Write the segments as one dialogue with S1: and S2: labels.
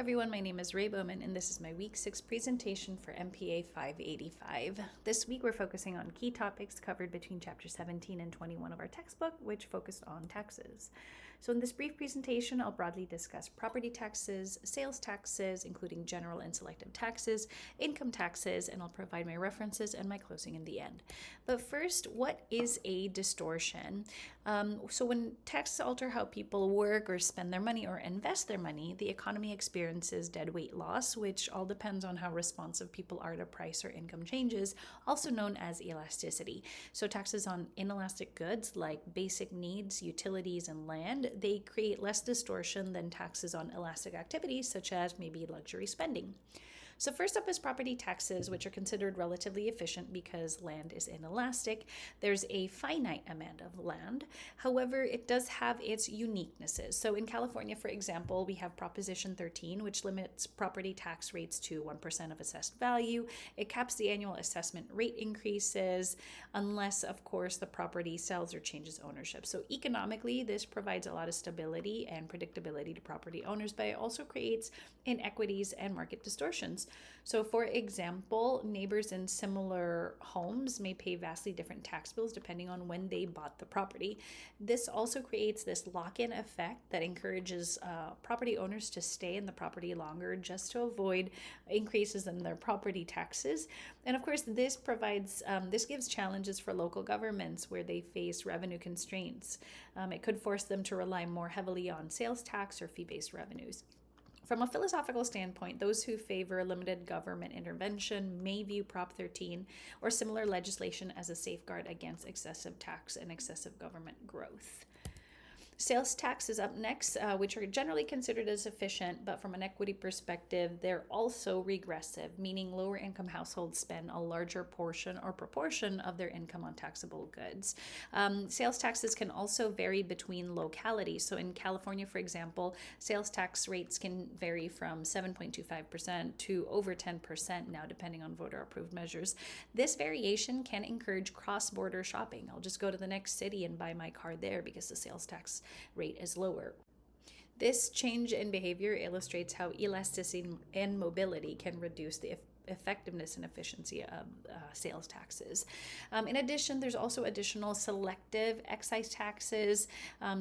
S1: everyone, my name is Ray Bowman and this is my week 6 presentation for MPA 585. This week we're focusing on key topics covered between chapter 17 and 21 of our textbook, which focused on taxes. So in this brief presentation, I'll broadly discuss property taxes, sales taxes, including general and selective taxes, income taxes, and I'll provide my references and my closing in the end. But first, what is a distortion? So when taxes alter how people work or spend their money or invest their money, the economy experiences deadweight loss, which all depends on how responsive people are to price or income changes, also known as elasticity. So taxes on inelastic goods like basic needs, utilities, and land, they create less distortion than taxes on elastic activities such as maybe luxury spending. So first up is property taxes, which are considered relatively efficient because land is inelastic. There's a finite amount of land. However, it does have its uniquenesses. So in California, for example, we have Proposition 13, which limits property tax rates to 1% of assessed value. It caps the annual assessment rate increases unless, of course, the property sells or changes ownership. So economically, this provides a lot of stability and predictability to property owners, but it also creates inequities and market distortions. So for example, neighbors in similar homes may pay vastly different tax bills depending on when they bought the property. This also creates this lock-in effect that encourages property owners to stay in the property longer just to avoid increases in their property taxes. And of course, this gives challenges for local governments where they face revenue constraints. It could force them to rely more heavily on sales tax or fee-based revenues. From a philosophical standpoint, those who favor limited government intervention may view Prop 13 or similar legislation as a safeguard against excessive tax and excessive government growth. Sales tax is up next, which are generally considered as efficient, but from an equity perspective, they're also regressive, meaning lower income households spend a larger portion or proportion of their income on taxable goods. Sales taxes can also vary between localities. So in California, for example, sales tax rates can vary from 7.25% to over 10% now, depending on voter approved measures. This variation can encourage cross-border shopping. I'll just go to the next city and buy my car there because the sales tax rate is lower. This change in behavior illustrates how elasticity and mobility can reduce the effectiveness and efficiency of sales taxes. In addition, there's also additional selective excise taxes.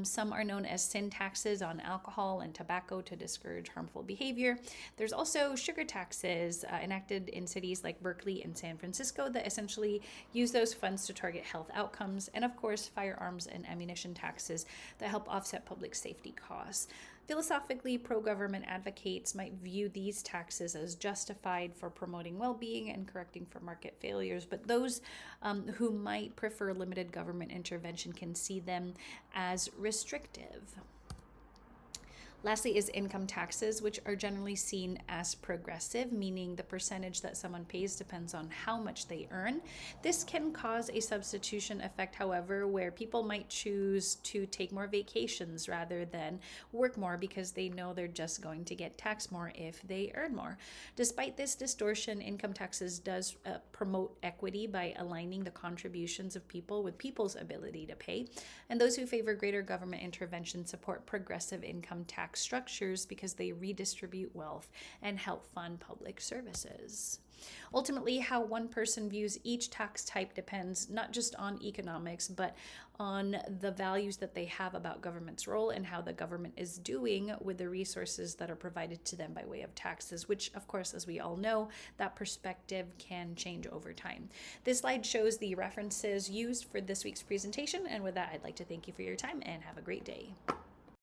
S1: Some are known as sin taxes on alcohol and tobacco to discourage harmful behavior. There's also sugar taxes enacted in cities like Berkeley and San Francisco that essentially use those funds to target health outcomes. And of course, firearms and ammunition taxes that help offset public safety costs. Philosophically, pro-government advocates might view these taxes as justified for promoting well-being and correcting for market failures, but those who might prefer limited government intervention can see them as restrictive. Lastly is income taxes, which are generally seen as progressive, meaning the percentage that someone pays depends on how much they earn. This can cause a substitution effect, however, where people might choose to take more vacations rather than work more because they know they're just going to get taxed more if they earn more. Despite this distortion, income taxes does promote equity by aligning the contributions of people with people's ability to pay. And those who favor greater government intervention support progressive income tax structures because they redistribute wealth and help fund public services. Ultimately, how one person views each tax type depends not just on economics, but on the values that they have about government's role and how the government is doing with the resources that are provided to them by way of taxes, which, of course, as we all know, that perspective can change over time. This slide shows the references used for this week's presentation, and with that, I'd like to thank you for your time and have a great day.